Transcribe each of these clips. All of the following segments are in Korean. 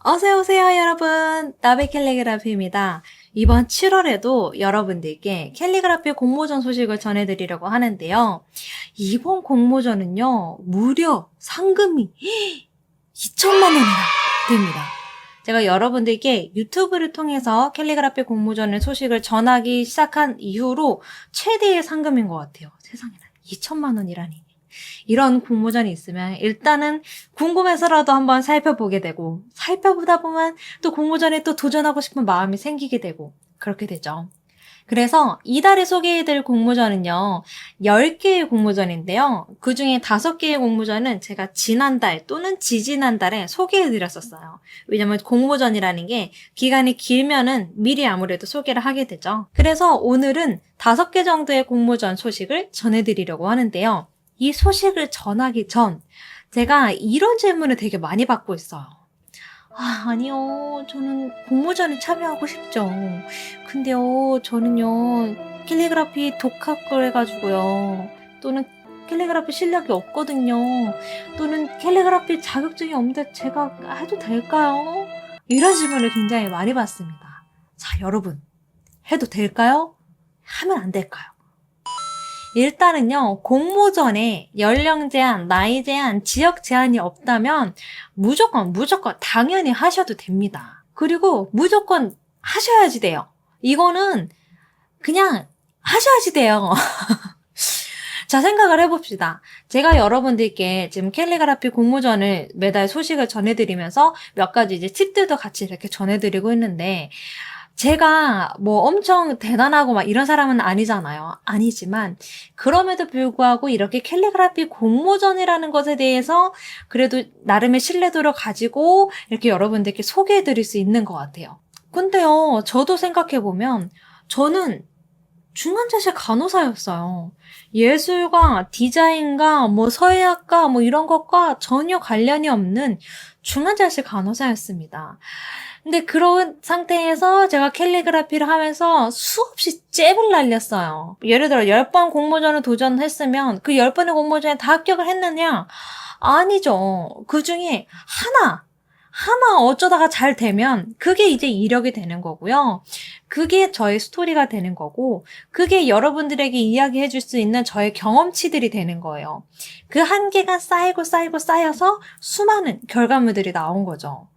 어서오세요, 여러분. 나베 캘리그라피입니다. 이번 7월에도 여러분들께 캘리그라피 공모전 소식을 전해드리려고 하는데요. 이번 공모전은요, 무려 상금이 2천만 원이나 됩니다. 제가 여러분들께 유튜브를 통해서 캘리그라피 공모전의 소식을 전하기 시작한 이후로 최대의 상금인 것 같아요. 세상에나 2천만 원이라니. 이런 공모전이 있으면 일단은 궁금해서라도 한번 살펴보게 되고, 살펴보다 보면 또 공모전에 또 도전하고 싶은 마음이 생기게 되고 그렇게 되죠. 그래서 이달에 소개해드릴 공모전은요, 10개의 공모전인데요. 그 중에 5개의 공모전은 제가 지난달 또는 지지난달에 소개해드렸었어요. 왜냐면 공모전이라는 게 기간이 길면은 미리 아무래도 소개를 하게 되죠. 그래서 오늘은 5개 정도의 공모전 소식을 전해드리려고 하는데요. 이 소식을 전하기 전 제가 이런 질문을 되게 많이 받고 있어요. 아니요. 저는 공모전에 참여하고 싶죠. 근데요, 저는요, 캘리그라피 독학을 해가지고요. 또는 캘리그라피 실력이 없거든요. 또는 캘리그라피 자격증이 없는데 제가 해도 될까요? 이런 질문을 굉장히 많이 받습니다. 자, 여러분. 해도 될까요? 하면 안 될까요? 일단은요, 공모전에 연령 제한, 나이 제한, 지역 제한이 없다면 무조건 당연히 하셔도 됩니다. 그리고 무조건 하셔야지 돼요. 이거는 그냥 하셔야지 돼요. 자, 생각을 해봅시다. 제가 여러분들께 지금 캘리그라피 공모전을 매달 소식을 전해드리면서 몇 가지 이제 팁들도 같이 이렇게 전해드리고 있는데, 제가 뭐 엄청 대단하고 막 이런 사람은 아니잖아요. 아니지만 그럼에도 불구하고 이렇게 캘리그라피 공모전이라는 것에 대해서 그래도 나름의 신뢰도를 가지고 이렇게 여러분들께 소개해드릴 수 있는 것 같아요. 근데요, 저도 생각해보면 저는 중환자실 간호사였어요. 예술과 디자인과 뭐 서예학과 뭐 이런 것과 전혀 관련이 없는 중환자실 간호사였습니다. 근데 그런 상태에서 제가 캘리그라피를 하면서 수없이 잽을 날렸어요. 예를 들어 10번 공모전을 도전했으면 그 10번의 공모전에 다 합격을 했느냐? 아니죠. 그 중에 하나 어쩌다가 잘 되면 그게 이제 이력이 되는 거고요. 그게 저의 스토리가 되는 거고, 그게 여러분들에게 이야기해 줄 수 있는 저의 경험치들이 되는 거예요. 그 한계가 쌓여서 수많은 결과물들이 나온 거죠.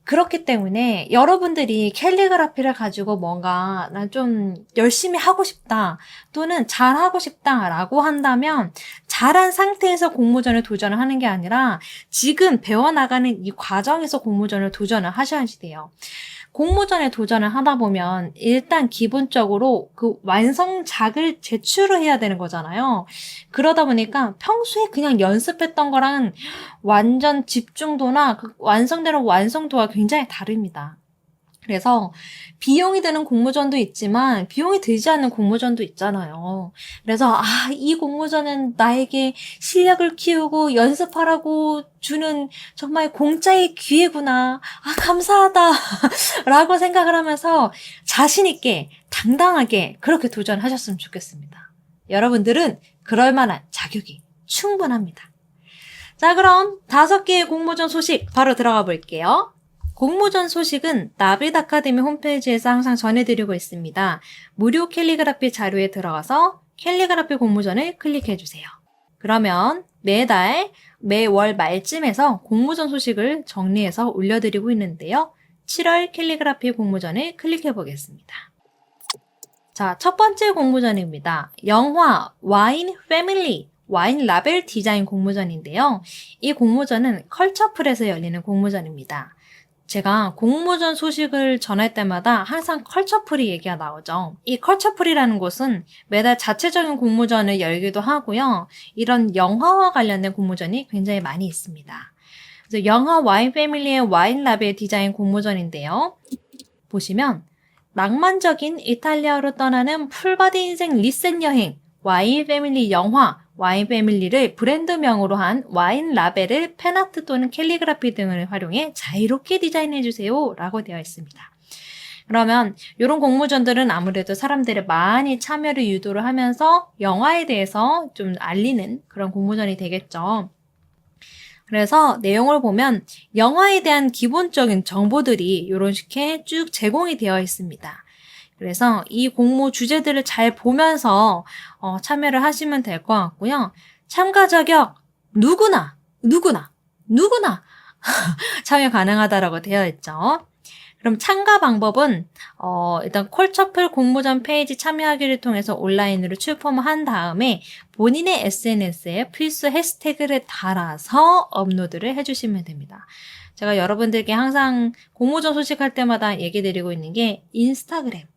그렇기 때문에 여러분들이 캘리그라피를 가지고 뭔가 난 좀 열심히 하고 싶다 또는 잘하고 싶다라고 한다면 잘한 상태에서 공모전에 도전을 하는 게 아니라 지금 배워나가는 이 과정에서 공모전을 도전을 하셔야지 돼요. 공모전에 도전을 하다 보면 일단 기본적으로 그 완성작을 제출을 해야 되는 거잖아요. 그러다 보니까 평소에 그냥 연습했던 거랑 완전 집중도나 그 완성되는 완성도가 굉장히 다릅니다. 그래서 비용이 드는 공모전도 있지만 비용이 들지 않는 공모전도 있잖아요. 그래서 이 공모전은 나에게 실력을 키우고 연습하라고 주는 정말 공짜의 기회구나. 감사하다. 라고 생각을 하면서 자신 있게 당당하게 그렇게 도전하셨으면 좋겠습니다. 여러분들은 그럴 만한 자격이 충분합니다. 자, 그럼 5개의 공모전 소식 바로 들어가 볼게요. 공모전 소식은 나빗 아카데미 홈페이지에서 항상 전해드리고 있습니다. 무료 캘리그라피 자료에 들어가서 캘리그라피 공모전을 클릭해주세요. 그러면 매월 말쯤에서 공모전 소식을 정리해서 올려드리고 있는데요. 7월 캘리그라피 공모전을 클릭해 보겠습니다. 자, 첫 번째 공모전입니다. 영화 와인 패밀리, 와인 라벨 디자인 공모전인데요. 이 공모전은 컬처풀에서 열리는 공모전입니다. 제가 공모전 소식을 전할 때마다 항상 컬처풀이 얘기가 나오죠. 이 컬처풀이라는 곳은 매달 자체적인 공모전을 열기도 하고요. 이런 영화와 관련된 공모전이 굉장히 많이 있습니다. 그래서 영화 와인 패밀리의 와인 라벨 디자인 공모전인데요. 보시면 낭만적인 이탈리아로 떠나는 풀바디 인생 리셋 여행, 와인 패밀리 영화, 와인 패밀리를 브랜드명으로 한 와인 라벨을 펜아트 또는 캘리그라피 등을 활용해 자유롭게 디자인해주세요 라고 되어 있습니다. 그러면 이런 공모전들은 아무래도 사람들의 많이 참여를 유도를 하면서 영화에 대해서 좀 알리는 그런 공모전이 되겠죠. 그래서 내용을 보면 영화에 대한 기본적인 정보들이 이런 식의 쭉 제공이 되어 있습니다. 그래서 이 공모 주제들을 잘 보면서 참여를 하시면 될 것 같고요. 참가 자격 누구나 참여 가능하다라고 되어 있죠. 그럼 참가 방법은 일단 콜처플 공모전 페이지 참여하기를 통해서 온라인으로 출품을 한 다음에 본인의 SNS에 필수 해시태그를 달아서 업로드를 해주시면 됩니다. 제가 여러분들께 항상 공모전 소식할 때마다 얘기 드리고 있는 게 인스타그램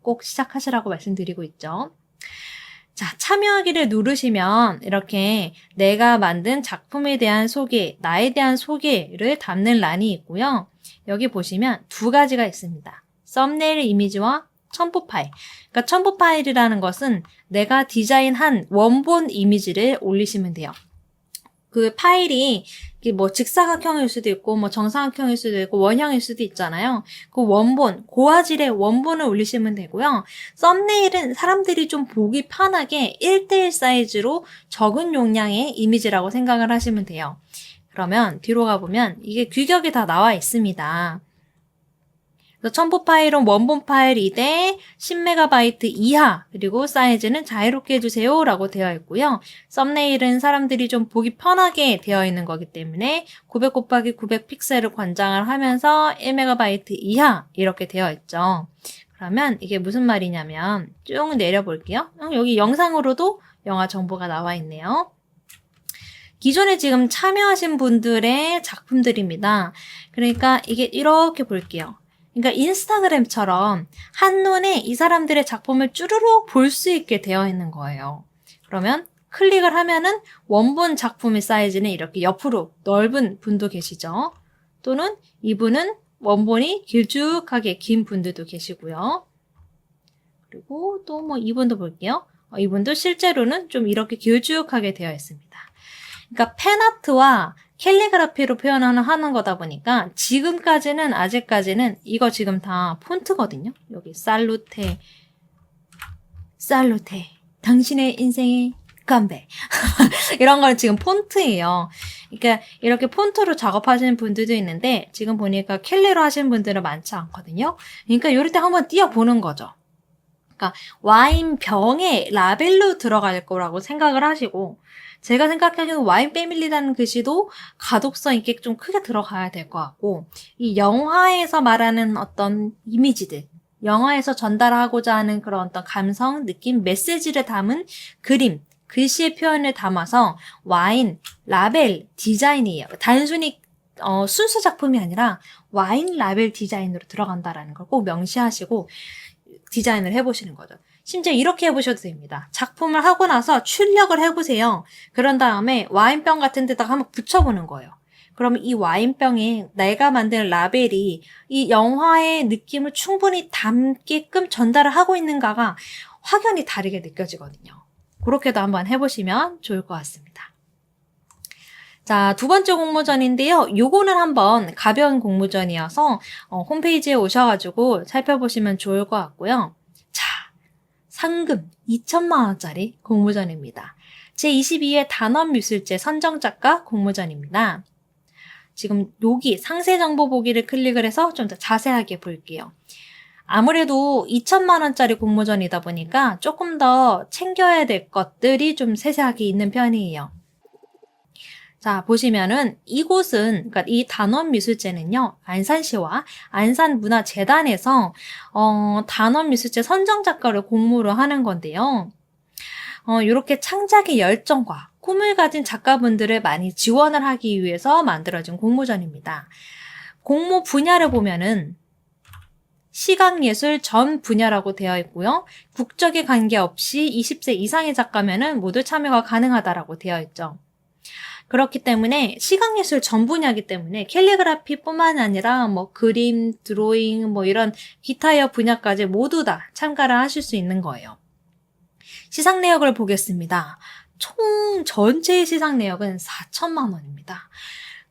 꼭 시작하시라고 말씀드리고 있죠. 자, 참여하기를 누르시면 이렇게 내가 만든 작품에 대한 소개, 나에 대한 소개를 담는 란이 있고요. 여기 보시면 두 가지가 있습니다. 썸네일 이미지와 첨부 파일. 그러니까 첨부 파일이라는 것은 내가 디자인한 원본 이미지를 올리시면 돼요. 그 파일이 뭐 직사각형일 수도 있고 뭐 정사각형일 수도 있고 원형일 수도 있잖아요. 그 원본, 고화질의 원본을 올리시면 되고요. 썸네일은 사람들이 좀 보기 편하게 1:1 사이즈로 적은 용량의 이미지라고 생각을 하시면 돼요. 그러면 뒤로 가보면 이게 규격이 다 나와 있습니다. 그래서 첨부 파일은 원본 파일 2대 10MB 이하, 그리고 사이즈는 자유롭게 해주세요 라고 되어 있고요. 썸네일은 사람들이 좀 보기 편하게 되어 있는 거기 때문에 900x900 픽셀을 권장을 하면서 1MB 이하 이렇게 되어 있죠. 그러면 이게 무슨 말이냐면 쭉 내려볼게요. 여기 영상으로도 영화 정보가 나와 있네요. 기존에 지금 참여하신 분들의 작품들입니다. 그러니까 이게 이렇게 볼게요. 그러니까 인스타그램처럼 한눈에 이 사람들의 작품을 쭈루룩 볼 수 있게 되어 있는 거예요. 그러면 클릭을 하면은 원본 작품의 사이즈는 이렇게 옆으로 넓은 분도 계시죠. 또는 이분은 원본이 길쭉하게 긴 분들도 계시고요. 그리고 또 뭐 이분도 볼게요. 이분도 실제로는 좀 이렇게 길쭉하게 되어 있습니다. 그러니까 펜아트와 캘리그라피로 하는 거다 보니까 지금까지는 아직까지는 이거 지금 다 폰트거든요. 여기 살루테 당신의 인생의 건배 이런 건 지금 폰트예요. 그러니까 이렇게 폰트로 작업하시는 분들도 있는데 지금 보니까 캘리로 하시는 분들은 많지 않거든요. 그러니까 이럴 때 한번 띄워보는 거죠. 그러니까 와인 병에 라벨로 들어갈 거라고 생각을 하시고 제가 생각하기에는 와인 패밀리라는 글씨도 가독성 있게 좀 크게 들어가야 될 것 같고 이 영화에서 말하는 어떤 이미지들 영화에서 전달하고자 하는 그런 어떤 감성, 느낌, 메시지를 담은 그림, 글씨의 표현을 담아서 와인, 라벨, 디자인이에요. 단순히 순수 작품이 아니라 와인 라벨 디자인으로 들어간다라는 걸 꼭 명시하시고 디자인을 해보시는 거죠. 심지어 이렇게 해보셔도 됩니다. 작품을 하고 나서 출력을 해보세요. 그런 다음에 와인병 같은 데다가 한번 붙여보는 거예요. 그러면 이 와인병에 내가 만든 라벨이 이 영화의 느낌을 충분히 담게끔 전달을 하고 있는가가 확연히 다르게 느껴지거든요. 그렇게도 한번 해보시면 좋을 것 같습니다. 자, 두 번째 공모전인데요. 요거는 한번 가벼운 공모전이어서 홈페이지에 오셔가지고 살펴보시면 좋을 것 같고요. 자, 상금 2천만 원짜리 공모전입니다. 제22회 단원미술제 선정작가 공모전입니다. 지금 여기 상세 정보 보기를 클릭을 해서 좀 더 자세하게 볼게요. 아무래도 2천만 원짜리 공모전이다 보니까 조금 더 챙겨야 될 것들이 좀 세세하게 있는 편이에요. 자, 보시면은 이곳은, 그러니까 이 단원미술제는요, 안산시와 안산문화재단에서 단원미술제 선정작가를 공모를 하는 건데요. 이렇게 창작의 열정과 꿈을 가진 작가분들을 많이 지원을 하기 위해서 만들어진 공모전입니다. 공모 분야를 보면은 시각예술 전 분야라고 되어 있고요. 국적에 관계없이 20세 이상의 작가면은 모두 참여가 가능하다라고 되어 있죠. 그렇기 때문에 시각예술 전 분야이기 때문에 캘리그라피뿐만 아니라 뭐 그림, 드로잉, 뭐 이런 기타여 분야까지 모두 다 참가를 하실 수 있는 거예요. 시상 내역을 보겠습니다. 총 전체의 시상 내역은 4천만 원입니다.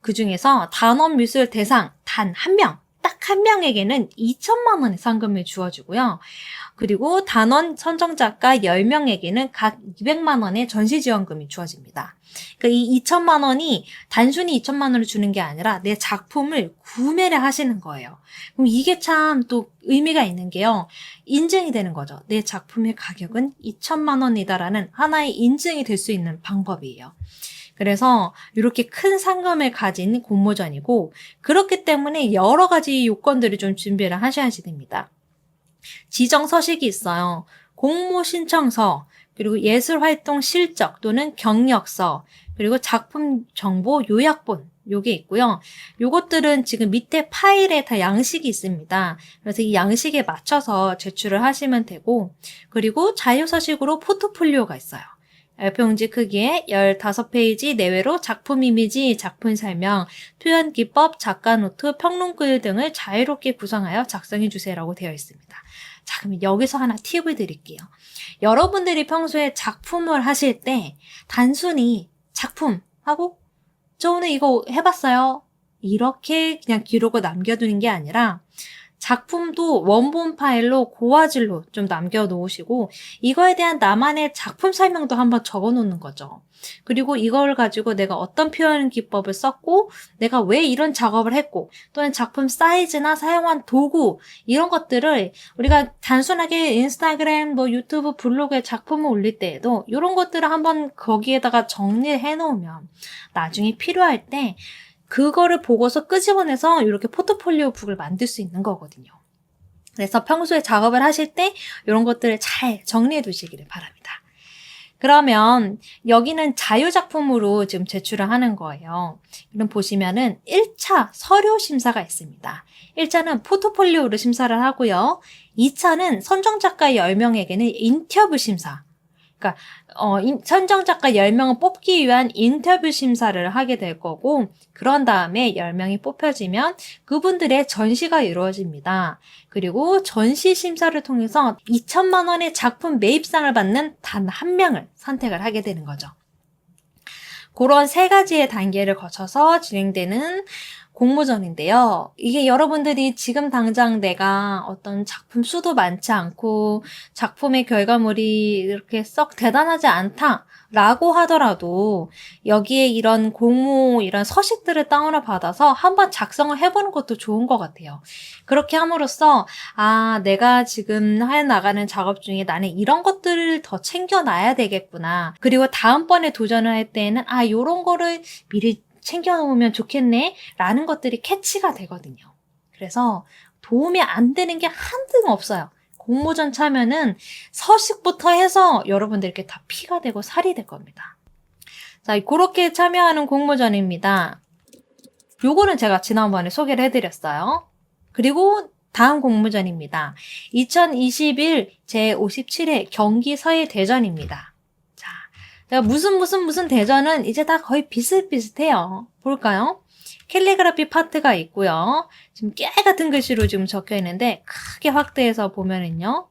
그 중에서 단원미술 대상 단 한 명, 딱 한 명에게는 2천만 원의 상금이 주어지고요. 그리고 단원 선정작가 10명에게는 각 200만 원의 전시지원금이 주어집니다. 그러니까 이 2천만 원이 단순히 2천만 원을 주는 게 아니라 내 작품을 구매를 하시는 거예요. 그럼 이게 참 또 의미가 있는 게요. 인증이 되는 거죠. 내 작품의 가격은 2천만 원이다라는 하나의 인증이 될 수 있는 방법이에요. 그래서 이렇게 큰 상금을 가진 공모전이고, 그렇기 때문에 여러 가지 요건들을 좀 준비를 하셔야지 됩니다. 지정 서식이 있어요. 공모 신청서, 그리고 예술활동 실적 또는 경력서, 그리고 작품 정보 요약본, 요게 있고요. 요것들은 지금 밑에 파일에 다 양식이 있습니다. 그래서 이 양식에 맞춰서 제출을 하시면 되고, 그리고 자유서식으로 포트폴리오가 있어요. A4용지 크기에 15페이지 내외로 작품 이미지, 작품 설명, 표현 기법, 작가 노트, 평론글 등을 자유롭게 구성하여 작성해 주세요라고 되어 있습니다. 자, 그럼 여기서 하나 팁을 드릴게요. 여러분들이 평소에 작품을 하실 때 단순히 작품하고 저 오늘 이거 해봤어요. 이렇게 그냥 기록을 남겨두는 게 아니라 작품도 원본 파일로 고화질로 좀 남겨놓으시고 이거에 대한 나만의 작품 설명도 한번 적어놓는 거죠. 그리고 이걸 가지고 내가 어떤 표현 기법을 썼고 내가 왜 이런 작업을 했고 또는 작품 사이즈나 사용한 도구 이런 것들을 우리가 단순하게 인스타그램, 유튜브, 블로그에 작품을 올릴 때에도 이런 것들을 한번 거기에다가 정리해 놓으면 나중에 필요할 때 그거를 보고서 끄집어내서 이렇게 포트폴리오 북을 만들 수 있는 거거든요. 그래서 평소에 작업을 하실 때 이런 것들을 잘 정리해 두시기를 바랍니다. 그러면 여기는 자유작품으로 지금 제출을 하는 거예요. 그럼 보시면은 1차 서류 심사가 있습니다. 1차는 포트폴리오로 심사를 하고요. 2차는 선정작가 10명에게는 인터뷰 심사. 그러니까 선정작가 10명을 뽑기 위한 인터뷰 심사를 하게 될 거고 그런 다음에 10명이 뽑혀지면 그분들의 전시가 이루어집니다. 그리고 전시 심사를 통해서 2천만 원의 작품 매입상을 받는 단 한 명을 선택을 하게 되는 거죠. 그런 세 가지의 단계를 거쳐서 진행되는 공모전인데요. 이게 여러분들이 지금 당장 내가 어떤 작품 수도 많지 않고 작품의 결과물이 이렇게 썩 대단하지 않다라고 하더라도 여기에 이런 공모, 이런 서식들을 다운을 받아서 한번 작성을 해보는 것도 좋은 것 같아요. 그렇게 함으로써 내가 지금 해나가는 작업 중에 나는 이런 것들을 더 챙겨놔야 되겠구나. 그리고 다음번에 도전을 할 때는 이런 거를 미리 챙겨놓으면 좋겠네 라는 것들이 캐치가 되거든요. 그래서 도움이 안 되는 게 한등 없어요. 공모전 참여는 서식부터 해서 여러분들께 다 피가 되고 살이 될 겁니다. 자, 그렇게 참여하는 공모전입니다. 요거는 제가 지난번에 소개를 해드렸어요. 그리고 다음 공모전입니다. 2021 제57회 경기 서해대전입니다. 무슨 대전은 이제 다 거의 비슷비슷해요. 볼까요? 캘리그라피 파트가 있고요. 지금 깨 같은 글씨로 지금 적혀 있는데 크게 확대해서 보면은요.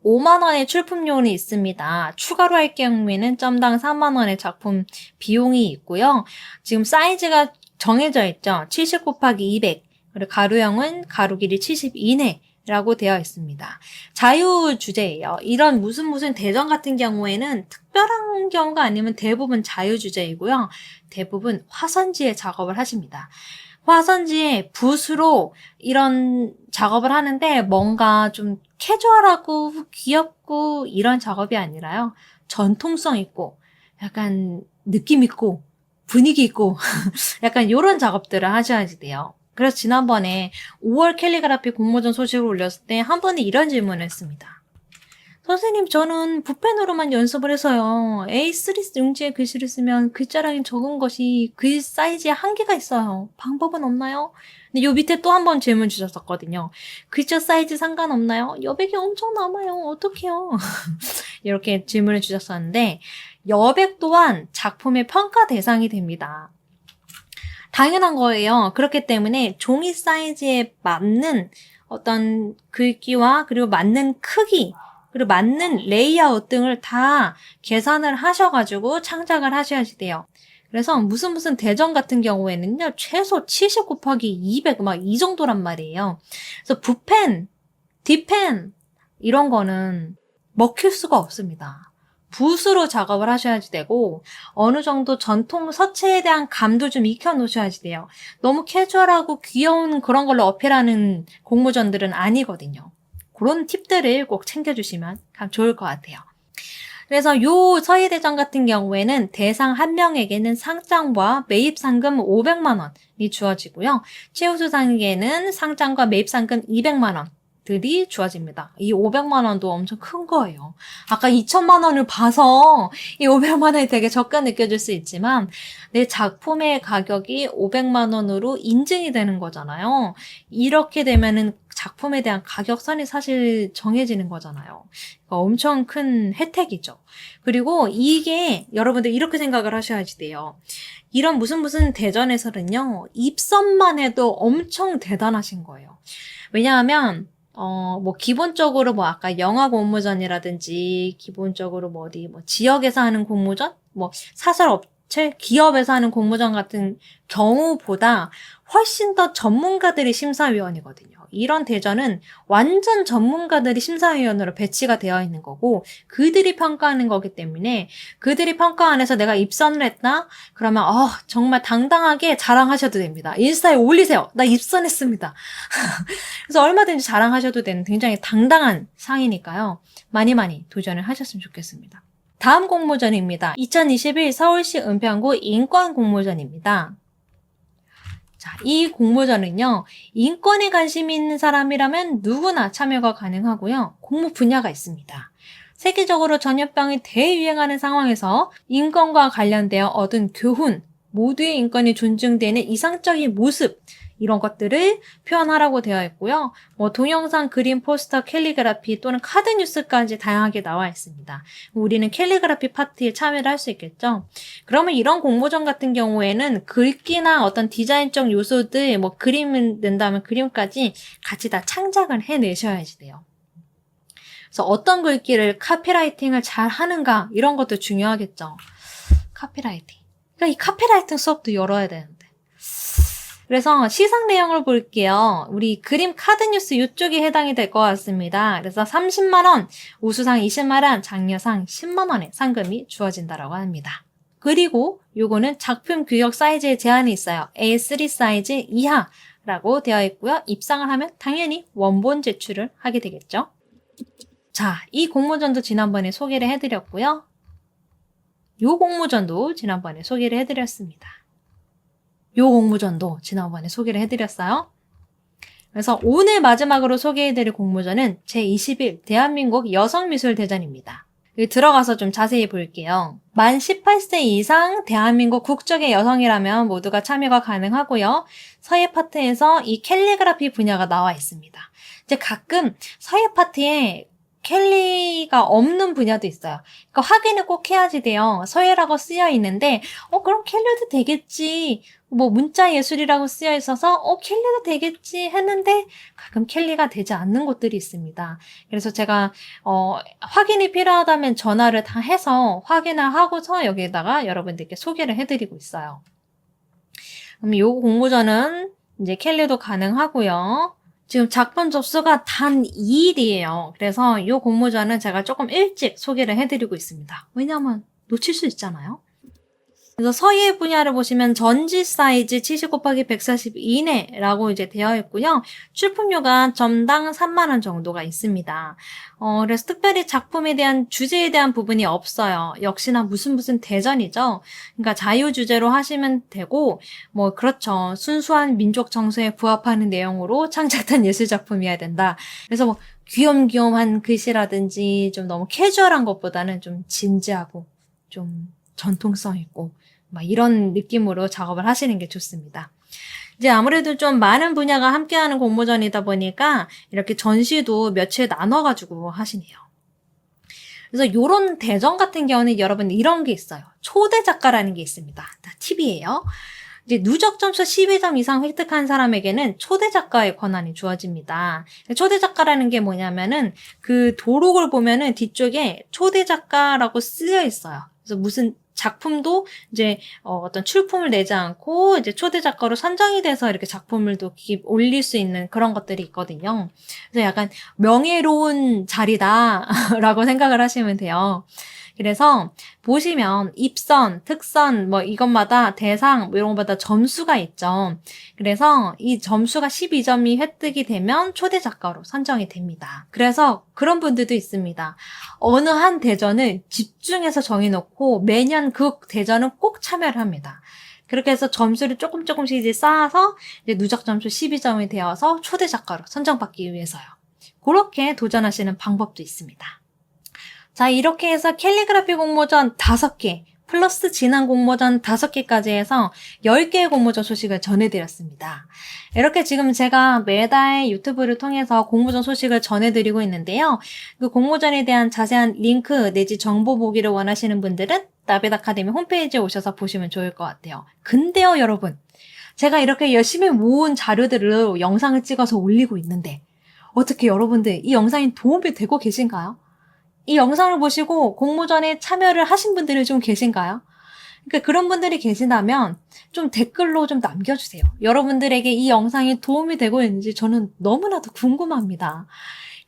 5만 원의 출품료는 있습니다. 추가로 할 경우에는 점당 3만 원의 작품 비용이 있고요. 지금 사이즈가 정해져 있죠. 70 곱하기 200. 그리고 가루형은 가루 길이 70 이내. 라고 되어 있습니다. 자유 주제예요. 이런 무슨 대전 같은 경우에는 특별한 경우가 아니면 대부분 자유 주제이고요. 대부분 화선지에 작업을 하십니다. 화선지에 붓으로 이런 작업을 하는데 뭔가 좀 캐주얼하고 귀엽고 이런 작업이 아니라요. 전통성 있고 약간 느낌 있고 분위기 있고 약간 이런 작업들을 하셔야지 돼요. 그래서 지난번에 5월 캘리그라피 공모전 소식을 올렸을 때 한 분이 이런 질문을 했습니다. 선생님, 저는 붓펜으로만 연습을 해서요. A3 용지에 글씨를 쓰면 글자량이 적은 것이 글 사이즈에 한계가 있어요. 방법은 없나요? 근데 요 밑에 또 한 번 질문 주셨었거든요. 글자 사이즈 상관없나요? 여백이 엄청 남아요. 어떡해요? 이렇게 질문을 주셨었는데 여백 또한 작품의 평가 대상이 됩니다. 당연한 거예요. 그렇기 때문에 종이 사이즈에 맞는 어떤 글귀와 그리고 맞는 크기 그리고 맞는 레이아웃 등을 다 계산을 하셔가지고 창작을 하셔야지 돼요. 그래서 무슨 대전 같은 경우에는요, 최소 70 곱하기 200 막 이 정도란 말이에요. 그래서 붓펜, 뒷펜 이런 거는 먹힐 수가 없습니다. 붓으로 작업을 하셔야지 되고 어느 정도 전통 서체에 대한 감도 좀 익혀 놓으셔야지 돼요. 너무 캐주얼하고 귀여운 그런 걸로 어필하는 공모전들은 아니거든요. 그런 팁들을 꼭 챙겨주시면 참 좋을 것 같아요. 그래서 요 서예대전 같은 경우에는 대상 한 명에게는 상장과 매입 상금 500만 원이 주어지고요. 최우수상에게는 상장과 매입 상금 200만 원. 들이 주어집니다. 이 500만 원도 엄청 큰 거예요. 아까 2천만 원을 봐서 이 500만 원이 되게 적게 느껴질 수 있지만 내 작품의 가격이 500만 원으로 인증이 되는 거잖아요. 이렇게 되면은 작품에 대한 가격선이 사실 정해지는 거잖아요. 그러니까 엄청 큰 혜택이죠. 그리고 이게 여러분들 이렇게 생각을 하셔야지 돼요. 이런 무슨 대전에서는요, 입선만 해도 엄청 대단하신 거예요. 왜냐하면 기본적으로 아까 영화 공모전이라든지, 기본적으로 지역에서 하는 공모전? 사설업체, 기업에서 하는 공모전 같은 경우보다 훨씬 더 전문가들이 심사위원이거든요. 이런 대전은 완전 전문가들이 심사위원으로 배치가 되어 있는 거고, 그들이 평가하는 거기 때문에, 그들이 평가 안에서 내가 입선을 했다? 그러면, 정말 당당하게 자랑하셔도 됩니다. 인스타에 올리세요. 나 입선했습니다. 그래서 얼마든지 자랑하셔도 되는 굉장히 당당한 상이니까요. 많이 도전을 하셨으면 좋겠습니다. 다음 공모전입니다. 2021 서울시 은평구 인권공모전입니다. 자, 이 공모전은요, 인권에 관심이 있는 사람이라면 누구나 참여가 가능하고요. 공모 분야가 있습니다. 세계적으로 전염병이 대유행하는 상황에서 인권과 관련되어 얻은 교훈, 모두의 인권이 존중되는 이상적인 모습, 이런 것들을 표현하라고 되어 있고요. 동영상, 그림, 포스터, 캘리그라피 또는 카드 뉴스까지 다양하게 나와 있습니다. 우리는 캘리그라피 파트에 참여를 할 수 있겠죠. 그러면 이런 공모전 같은 경우에는 글귀나 어떤 디자인적 요소들, 그림을 낸다면 그림까지 같이 다 창작을 해내셔야지 돼요. 그래서 어떤 글귀를 카피라이팅을 잘 하는가 이런 것도 중요하겠죠. 카피라이팅. 그러니까 이 카피라이팅 수업도 열어야 되는데. 그래서 시상 내용을 볼게요. 우리 그림 카드 뉴스 이쪽이 해당이 될 것 같습니다. 그래서 30만 원, 우수상 20만 원, 장려상 10만 원의 상금이 주어진다라고 합니다. 그리고 요거는 작품 규격 사이즈에 제한이 있어요. A3 사이즈 이하라고 되어 있고요. 입상을 하면 당연히 원본 제출을 하게 되겠죠. 자, 이 공모전도 지난번에 소개를 해드렸고요. 요 공모전도 지난번에 소개를 해드렸습니다. 요 공모전도 지난번에 소개를 해드렸어요. 그래서 오늘 마지막으로 소개해드릴 공모전은 제21 대한민국 여성미술대전입니다. 여기 들어가서 좀 자세히 볼게요. 만 18세 이상 대한민국 국적의 여성이라면 모두가 참여가 가능하고요. 서예 파트에서 이 캘리그라피 분야가 나와 있습니다. 이제 가끔 서예 파트에 캘리가 없는 분야도 있어요. 그러니까 확인을 꼭 해야지 돼요. 서예라고 쓰여 있는데, 그럼 캘리도 되겠지. 문자 예술이라고 쓰여 있어서, 캘리도 되겠지 했는데, 가끔 캘리가 되지 않는 곳들이 있습니다. 그래서 제가, 확인이 필요하다면 전화를 다 해서 확인을 하고서 여기에다가 여러분들께 소개를 해드리고 있어요. 그럼 요 공모전은 이제 캘리도 가능하고요. 지금 작품 접수가 단 2일이에요. 그래서 이 공모전은 제가 조금 일찍 소개를 해드리고 있습니다. 왜냐면 놓칠 수 있잖아요. 그래서 서예 분야를 보시면 전지 사이즈 70 곱하기 140 이내라고 이제 되어 있고요. 출품료가 점당 3만 원 정도가 있습니다. 그래서 특별히 작품에 대한 주제에 대한 부분이 없어요. 역시나 무슨 대전이죠. 그러니까 자유 주제로 하시면 되고, 그렇죠. 순수한 민족 정서에 부합하는 내용으로 창작된 예술 작품이어야 된다. 그래서 귀염귀염한 글씨라든지 좀 너무 캐주얼한 것보다는 좀 진지하고 좀 전통성 있고 이런 느낌으로 작업을 하시는 게 좋습니다. 이제 아무래도 좀 많은 분야가 함께하는 공모전이다 보니까 이렇게 전시도 며칠 나눠가지고 하시네요. 그래서 요런 대전 같은 경우는 여러분 이런 게 있어요. 초대 작가라는 게 있습니다. 팁이에요. 이제 누적 점수 12점 이상 획득한 사람에게는 초대 작가의 권한이 주어집니다. 초대 작가라는 게 뭐냐면은 그 도록을 보면은 뒤쪽에 초대 작가라고 쓰여 있어요. 그래서 무슨 작품도 이제 어떤 출품을 내지 않고 이제 초대 작가로 선정이 돼서 이렇게 작품을 또 올릴 수 있는 그런 것들이 있거든요. 그래서 약간 명예로운 자리다라고 생각을 하시면 돼요. 그래서 보시면 입선, 특선 뭐 이것마다 대상 뭐 이런 것마다 점수가 있죠. 그래서 이 점수가 12점이 획득이 되면 초대 작가로 선정이 됩니다. 그래서 그런 분들도 있습니다. 어느 한 대전을 집중해서 정해놓고 매년 그 대전은 꼭 참여를 합니다. 그렇게 해서 점수를 조금씩 이제 쌓아서 이제 누적 점수 12점이 되어서 초대 작가로 선정받기 위해서요. 그렇게 도전하시는 방법도 있습니다. 자, 이렇게 해서 캘리그라피 공모전 5개, 플러스 진한 공모전 5개까지 해서 10개의 공모전 소식을 전해드렸습니다. 이렇게 지금 제가 매달 유튜브를 통해서 공모전 소식을 전해드리고 있는데요. 그 공모전에 대한 자세한 링크 내지 정보 보기를 원하시는 분들은 나벳 아카데미 홈페이지에 오셔서 보시면 좋을 것 같아요. 근데요, 여러분. 제가 이렇게 열심히 모은 자료들을 영상을 찍어서 올리고 있는데 어떻게 여러분들 이 영상이 도움이 되고 계신가요? 이 영상을 보시고 공모전에 참여를 하신 분들이 좀 계신가요? 그러니까 그런 분들이 계시다면 좀 댓글로 좀 남겨주세요. 여러분들에게 이 영상이 도움이 되고 있는지 저는 너무나도 궁금합니다.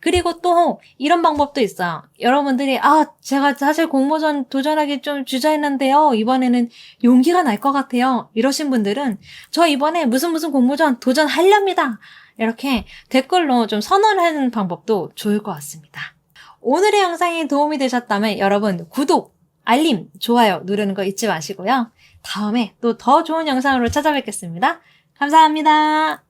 그리고 또 이런 방법도 있어요. 여러분들이 제가 사실 공모전 도전하기 좀 주저했는데요. 이번에는 용기가 날 것 같아요. 이러신 분들은 저 이번에 무슨 공모전 도전하렵니다. 이렇게 댓글로 좀 선언하는 방법도 좋을 것 같습니다. 오늘의 영상이 도움이 되셨다면 여러분 구독, 알림, 좋아요 누르는 거 잊지 마시고요. 다음에 또 더 좋은 영상으로 찾아뵙겠습니다. 감사합니다.